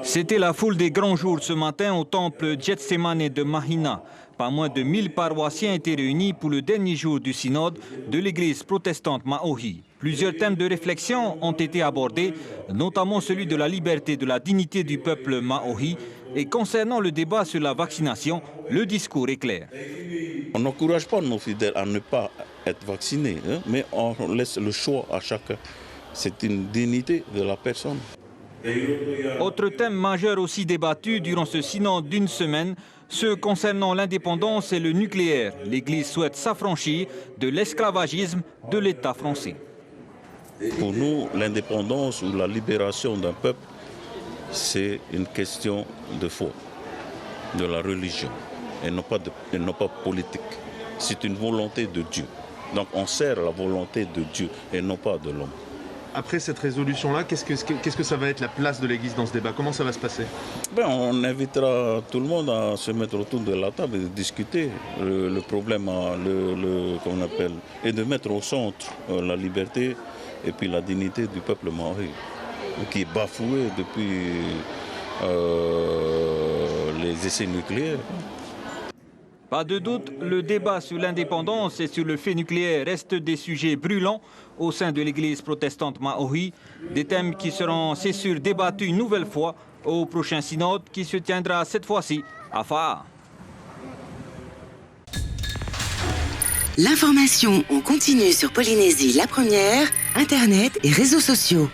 C'était la foule des grands jours ce matin au temple Getsemane de Mahina. Pas moins de 1000 paroissiens étaient réunis pour le dernier jour du synode de l'église protestante Maohi. Plusieurs thèmes de réflexion ont été abordés, notamment celui de la liberté, de la dignité du peuple Maohi. Et concernant le débat sur la vaccination, le discours est clair. On n'encourage pas nos fidèles à ne pas être vaccinés, mais on laisse le choix à chacun. C'est une dignité de la personne. Autre thème majeur aussi débattu durant ce synode d'une semaine, ceux concernant l'indépendance et le nucléaire. L'Église souhaite s'affranchir de l'esclavagisme de l'État français. Pour nous, l'indépendance ou la libération d'un peuple, c'est une question de foi, de la religion, et non pas politique. C'est une volonté de Dieu. Donc on sert la volonté de Dieu et non pas de l'homme. Après cette résolution-là, qu'est-ce que ça va être la place de l'Église dans ce débat? Comment ça va se passer? On invitera tout le monde à se mettre autour de la table et de discuter le problème, qu'on appelle, et de mettre au centre la liberté et puis la dignité du peuple maori, qui est bafoué depuis les essais nucléaires. Pas de doute, le débat sur l'indépendance et sur le fait nucléaire reste des sujets brûlants au sein de l'église protestante Maohi, des thèmes qui seront, c'est sûr, débattus une nouvelle fois au prochain synode qui se tiendra cette fois-ci à Faa. L'information en continu sur Polynésie la première, Internet et réseaux sociaux.